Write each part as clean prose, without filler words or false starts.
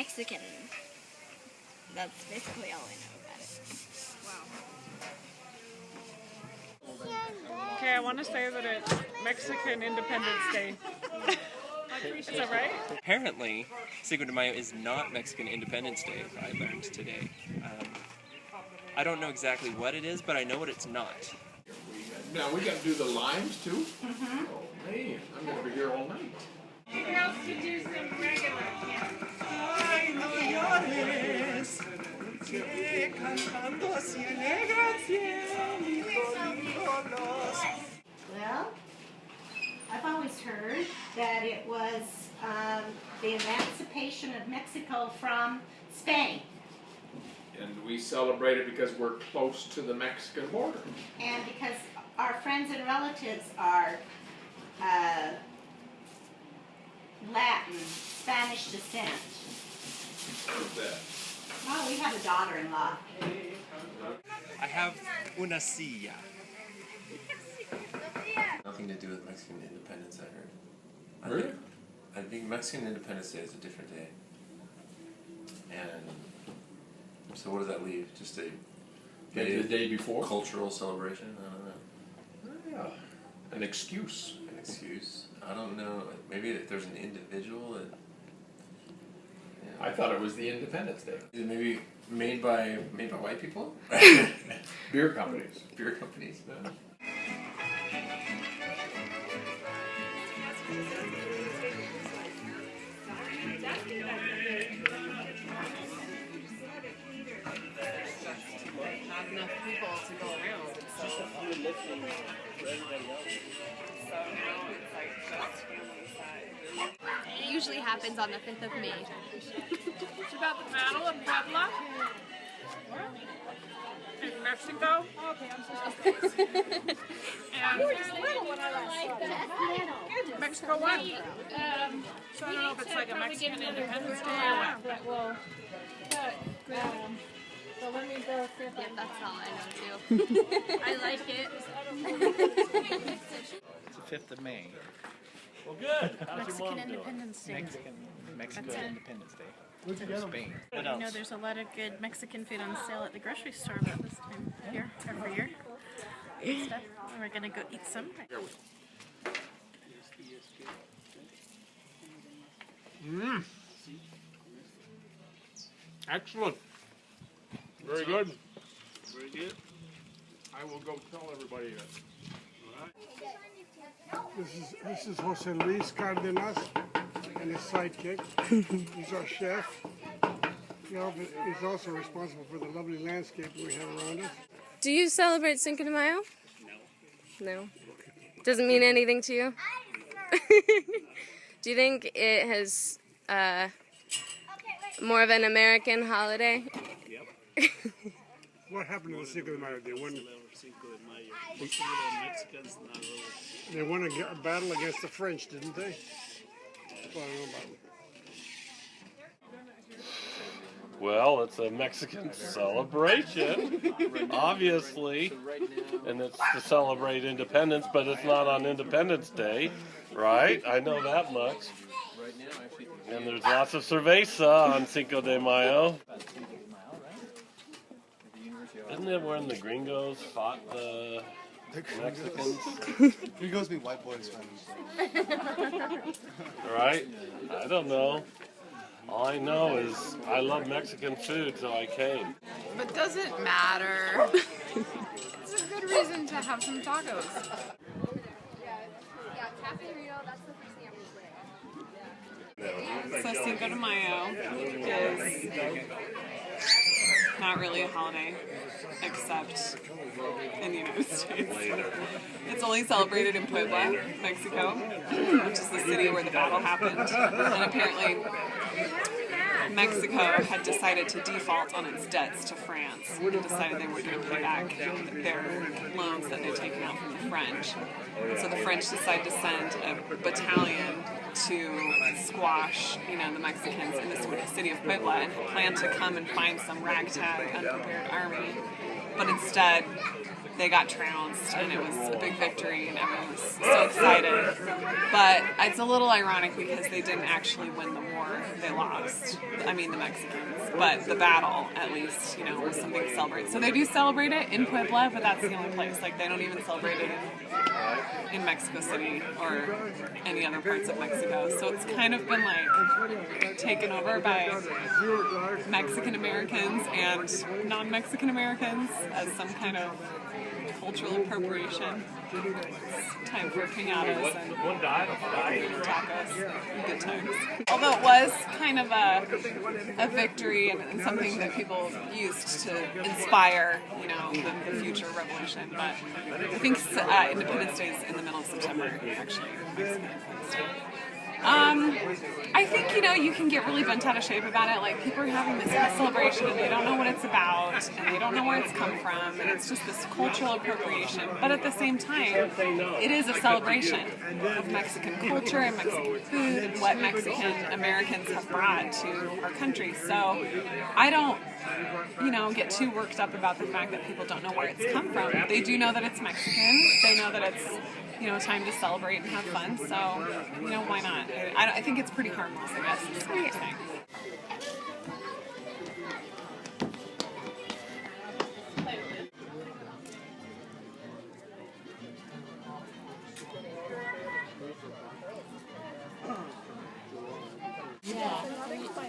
Mexican. That's basically all I know about it. Wow. Okay, I want to say that it's Mexican Independence Day. Is that right? Apparently, Cinco de Mayo is not Mexican Independence Day, I learned today. I don't know exactly what it is, but I know what it's not. Now we got to do the limes too? Mm-hmm. Oh man, I'm going to be here all night. Who else to do some regular? Well, I've always heard that it was the emancipation of Mexico from Spain. And we celebrate it because we're close to the Mexican border. And because our friends and relatives are Latin, Spanish descent. Who's that? Well, we have a daughter-in-law. I have una silla. Nothing to do with Mexican independence, I heard. Really? I think Mexican Independence Day is a different day. And so what does that leave? Just a The day before? cultural celebration? I don't know. Yeah. An excuse. An excuse? I don't know. Maybe if there's an individual that... Yeah. I thought it was the Independence Day. Is it maybe made by white people? Beer companies. Beer companies? Yeah. Not enough people to go around, so now it's like just family side. It usually happens on the 5th of May. It's about the Battle of Puebla in Mexico. And Mexico won. So I don't know if it's like a Mexican Independence Day or what. So let me go see if that's all I know too. I like it. It's the 5th of May. Well, good. How's Mexican your mom doing? Independence Day. Mexico Independence Day. Spain. I know there's a lot of good Mexican food on sale at the grocery store about this time of year, every year. Stuff. We're gonna go eat some. Excellent. Very good. Very good. I will go tell everybody that. This is Jose Luis Cardenas and his sidekick. He's our chef. He's also responsible for the lovely landscape we have around us. Do you celebrate Cinco de Mayo? No. Doesn't mean anything to you? Do you think it has more of an American holiday? Yep. What happened to the Cinco de Mayo? They won. Mexicans, not really. They won a battle against the French, didn't they? That's what I know about it. Well, it's a Mexican celebration, obviously, and it's to celebrate independence, but it's not on Independence Day, right? I know that much. And there's lots of cerveza on Cinco de Mayo. Isn't it when the gringos fought the Mexicans? Gringos mean white boys. Right? I don't know. All I know is I love Mexican food, so I came. But does it matter? It's a good reason to have some tacos. So Cinco de Mayo is not really a holiday, except in the United States. It's only celebrated in Puebla, Mexico, which is the city where the battle happened. And apparently Mexico had decided to default on its debts to France and decided they were going to pay back their loans that they'd taken out from the French. And so the French decided to send a battalion to squash, the Mexicans in the city of Puebla and planned to come and find some ragtag, unprepared army. But instead, they got trounced, and it was a big victory, and everyone was so excited. But it's a little ironic because they didn't actually win the war. they lost. I mean, the Mexicans. But the battle, at least, you know, was something to celebrate. So they do celebrate it in Puebla, but that's the only place. Like, they don't even celebrate it in Mexico City or any other parts of Mexico. So it's kind of been like taken over by Mexican Americans and non-Mexican Americans as some kind of cultural appropriation. It's time for piñatas and tacos. Good times. Although it was kind of a victory and something that people used to inspire, you know, the future revolution. But I think Independence Day is in the middle of September, actually. Mexican Independence Day. I think, you know, you can get really bent out of shape about it. Like, people are having this celebration and they don't know what it's about and they don't know where it's come from, and it's just this cultural appropriation. But at the same time, it is a celebration of Mexican culture and Mexican food and what Mexican Americans have brought to our country. So I don't, you know, get too worked up about the fact that people don't know where it's come from. They do know that it's Mexican. They know that it's, you know, time to celebrate and have fun. So, you know, why not? I think it's pretty harmless, I guess, is what I'm saying. Yeah.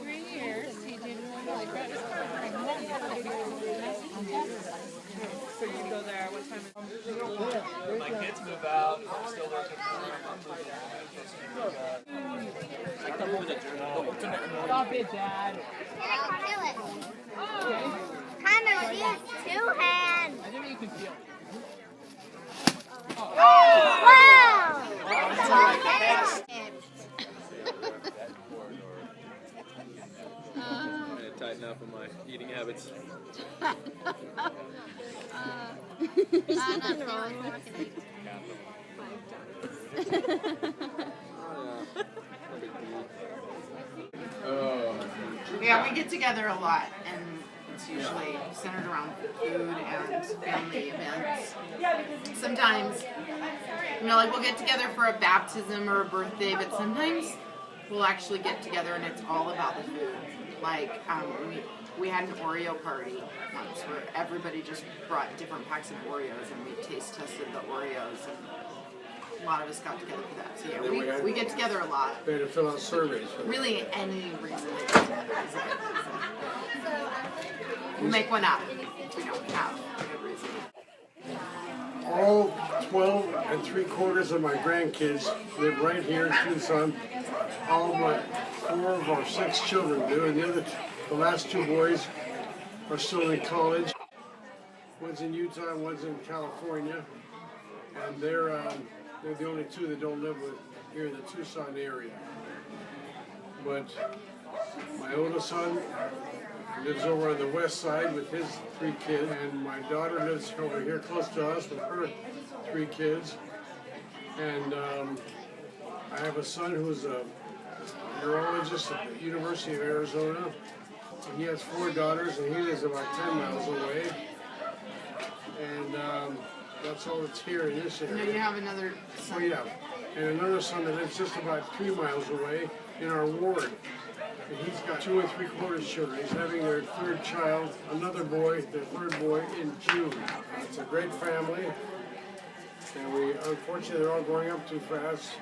3 years. He did really good. So you go there. What time is My kids move out. I'm still working Stop it, Dad. Kind of use 2 hands. I think you can feel it. Wow! I'm going to tighten up on my eating habits. Nothing wrong. Yeah, we get together a lot, and it's usually centered around food and family events. Sometimes, you know, like we'll get together for a baptism or a birthday, but sometimes we'll actually get together and it's all about the food. Like, we had an Oreo party once where everybody just brought different packs of Oreos and we taste tested the Oreos, and a lot of us got together for that. So yeah, we get together a lot. They had to fill out surveys. Really, any reason to get together is a good reason. We'll make one up if we don't have a good reason. All 12 3/4 of my grandkids live right here in Tucson. All of my 4 of our 6 children do, and the last 2 boys are still in college. One's in Utah and one's in California, and they're the only 2 that don't live here in the Tucson area. But my oldest son lives over on the west side with his 3 kids, and my daughter lives over here close to us with her 3 kids. And I have a son who's a neurologist at the University of Arizona. He has 4 daughters, and he lives about 10 miles away. And that's all that's here in this area. No, you have another son. Oh yeah, and another son that lives just about 3 miles away in our ward. And he's got 2 3/4 children. He's having their 3rd child, another boy, their 3rd boy, in June. It's a great family, and unfortunately, they're all growing up too fast.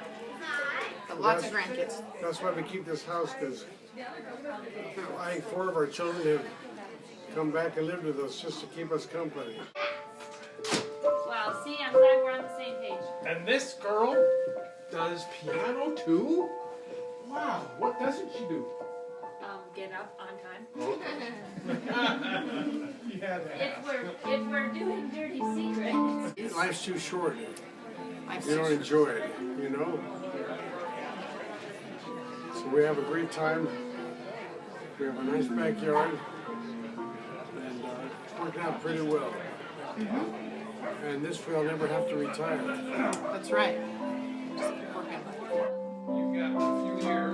But lots of grandkids. That's why we keep this house, because 4 of our children have come back and lived with us just to keep us company. Wow, see, I'm glad we're on the same page. And this girl does piano too? Wow, what doesn't she do? Get up on time. Yeah, If we're doing dirty secrets. Life's too short. You don't enjoy it, you know? So we have a great time. We have a nice backyard. And it's working out pretty well. And this way I'll never have to retire. That's right. Just keep working. You've got a few years.